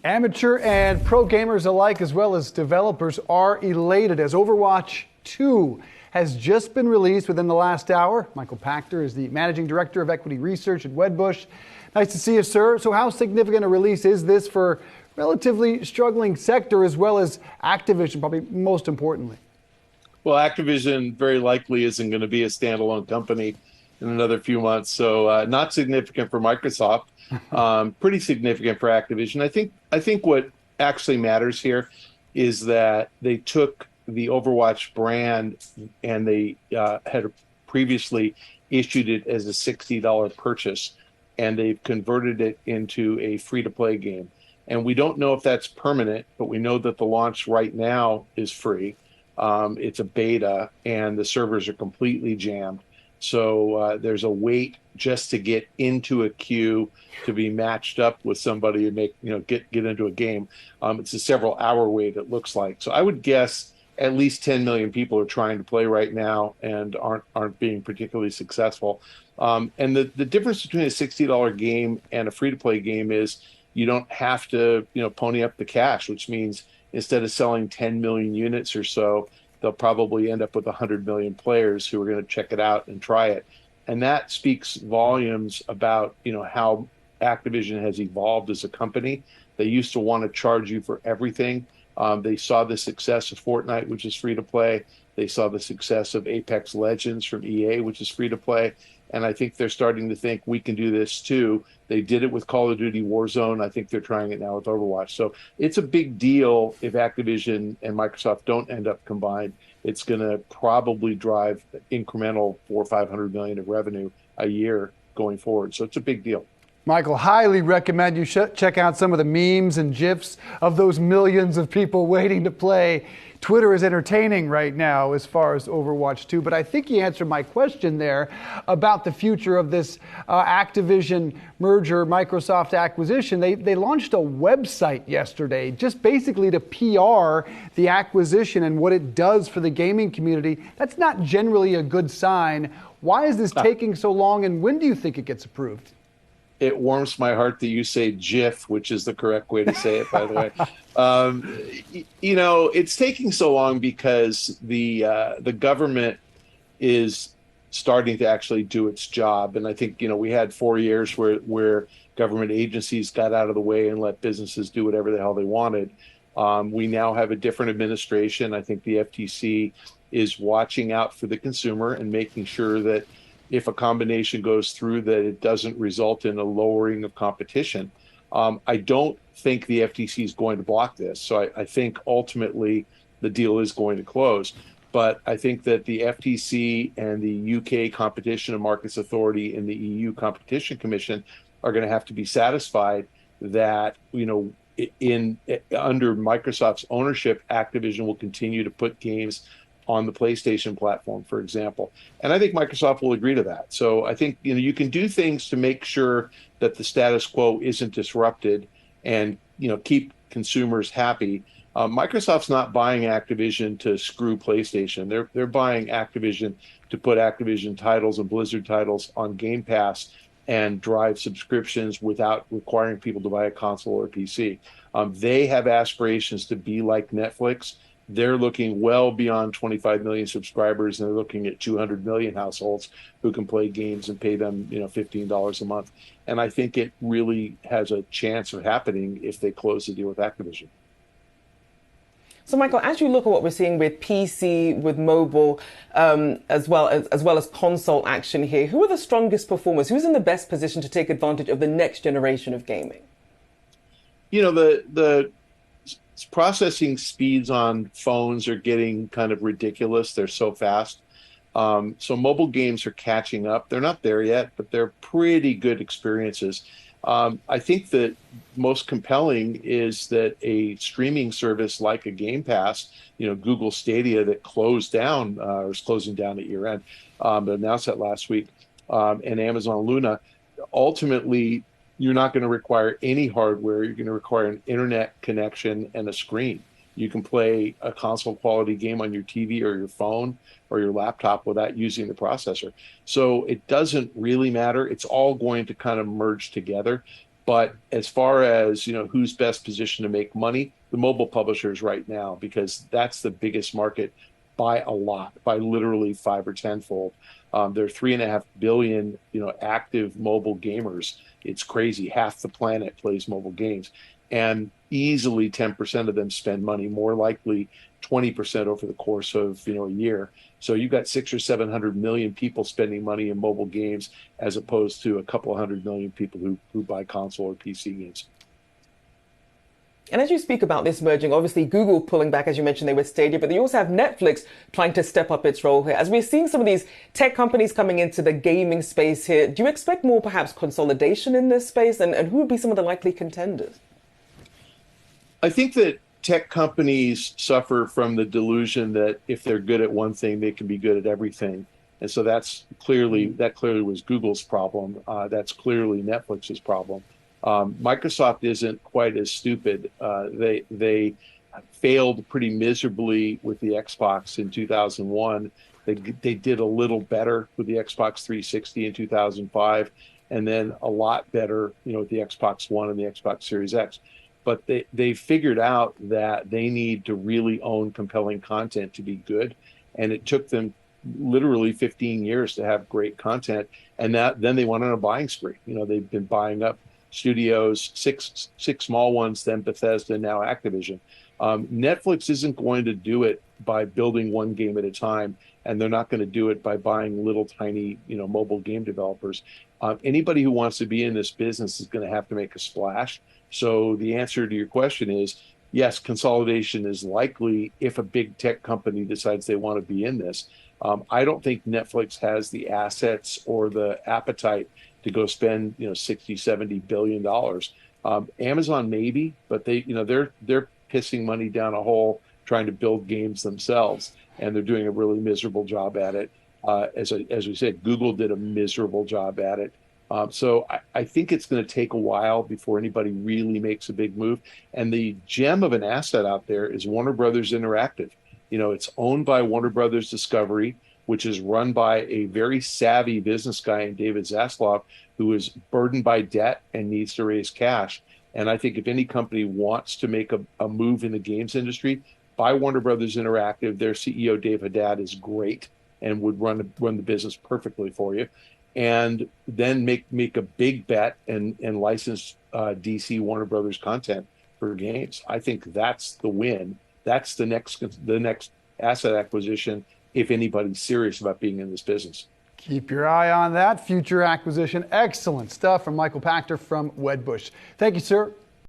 Amateur and pro gamers alike, as well as developers, are elated as Overwatch 2 has just been released within the last hour. Michael Pachter is the Managing Director of Equity Research at Wedbush. Nice to see you, sir. So how significant a release is this for relatively struggling sector as well as Activision, probably most importantly? Well, Activision very likely isn't going to be a standalone company in another few months, so not significant for Microsoft, pretty significant for Activision. I think what actually matters here is that they took the Overwatch brand and they had previously issued it as a $60 purchase, and they've converted it into a free-to-play game. And we don't know if that's permanent, but we know that the launch right now is free. It's a beta, and the servers are completely jammed. So there's a wait just to get into a queue to be matched up with somebody and get into a game. It's a several-hour wait, it looks like. So I would guess at least 10 million people are trying to play right now and aren't being particularly successful. And the difference between a $60 game and a free-to-play game is you don't have to pony up the cash, which means instead of selling 10 million units or so, they'll probably end up with 100 million players who are going to check it out and try it. And that speaks volumes about, how Activision has evolved as a company. They used to want to charge you for everything. They saw the success of Fortnite, which is free to play. They saw the success of Apex Legends from EA, which is free to play. And I think they're starting to think we can do this too. They did it with Call of Duty Warzone. I think they're trying it now with Overwatch. So it's a big deal if Activision and Microsoft don't end up combined. It's going to probably drive incremental 400 or 500 million of revenue a year going forward. So it's a big deal. Michael, highly recommend you check out some of the memes and GIFs of those millions of people waiting to play. Twitter is entertaining right now as far as Overwatch 2, but I think you answered my question there about the future of this Activision merger, Microsoft acquisition. They launched a website yesterday just basically to PR the acquisition and what it does for the gaming community. That's not generally a good sign. Why is this taking so long, and when do you think it gets approved? It warms my heart that you say GIF, which is the correct way to say it, by the way. It's taking so long because the government is starting to actually do its job. And I think, we had 4 years where government agencies got out of the way and let businesses do whatever the hell they wanted. We now have a different administration. I think the FTC is watching out for the consumer and making sure that if a combination goes through, that it doesn't result in a lowering of competition. I don't think the FTC is going to block this. So I think ultimately the deal is going to close. But I think that the FTC and the UK Competition and Markets Authority and the EU Competition Commission are going to have to be satisfied that, under Microsoft's ownership, Activision will continue to put games on the PlayStation platform, for example. And I think Microsoft will agree to that. So I think you can do things to make sure that the status quo isn't disrupted and keep consumers happy. Microsoft's not buying Activision to screw PlayStation. They're buying Activision to put Activision titles and Blizzard titles on Game Pass and drive subscriptions without requiring people to buy a console or a PC. They have aspirations to be like Netflix. They're looking well beyond 25 million subscribers, and they're looking at 200 million households who can play games and pay them, $15 a month. And I think it really has a chance of happening if they close the deal with Activision. So, Michael, as you look at what we're seeing with PC, with mobile, as well as console action here, who are the strongest performers? Who's in the best position to take advantage of the next generation of gaming? The processing speeds on phones are getting kind of ridiculous. They're so fast. So mobile games are catching up. They're not there yet, but they're pretty good experiences. I think that most compelling is that a streaming service like a Game Pass, Google Stadia that closed down or is closing down at year end, but announced that last week, and Amazon Luna, ultimately you're not going to require any hardware. You're going to require an internet connection and a screen. You can play a console quality game on your TV or your phone or your laptop without using the processor. So it doesn't really matter. It's all going to kind of merge together. But as far as, who's best positioned to make money, the mobile publishers right now, because that's the biggest market by a lot, by literally 5 or 10-fold. There are 3.5 billion, active mobile gamers. It's crazy. Half the planet plays mobile games, and easily 10% of them spend money. More likely, 20% over the course of a year. So you've got 600 or 700 million people spending money in mobile games, as opposed to a couple of 100 million people who buy console or PC games. And as you speak about this merging, obviously Google pulling back, as you mentioned, they were Stadia, but you also have Netflix trying to step up its role here. As we're seeing some of these tech companies coming into the gaming space here, do you expect more perhaps consolidation in this space? And who would be some of the likely contenders? I think that tech companies suffer from the delusion that if they're good at one thing, they can be good at everything. And so that clearly was Google's problem. That's clearly Netflix's problem. Microsoft isn't quite as stupid. They failed pretty miserably with the Xbox in 2001. They did a little better with the Xbox 360 in 2005, and then a lot better, with the Xbox One and the Xbox Series X. But they figured out that they need to really own compelling content to be good, and it took them literally 15 years to have great content, and then they went on a buying spree. They've been buying up studios, six small ones, then Bethesda, now Activision. Netflix isn't going to do it by building one game at a time, and they're not going to do it by buying little tiny, mobile game developers. Anybody who wants to be in this business is going to have to make a splash. So the answer to your question is yes, consolidation is likely if a big tech company decides they want to be in this. I don't think Netflix has the assets or the appetite to go spend 60-70 billion dollars. Amazon maybe, but they're pissing money down a hole trying to build games themselves, and they're doing a really miserable job at it. As we said, Google did a miserable job at it. So I think it's going to take a while before anybody really makes a big move. And the gem of an asset out there is Warner Brothers Interactive. It's owned by Warner Brothers Discovery, which is run by a very savvy business guy in David Zaslav, who is burdened by debt and needs to raise cash. And I think if any company wants to make a move in the games industry, buy Warner Brothers Interactive. Their CEO, Dave Haddad, is great and would run the business perfectly for you. And then make a big bet and license DC Warner Brothers content for games. I think that's the win. That's the next asset acquisition if anybody's serious about being in this business. Keep your eye on that future acquisition. Excellent stuff from Michael Pachter from Wedbush. Thank you, sir.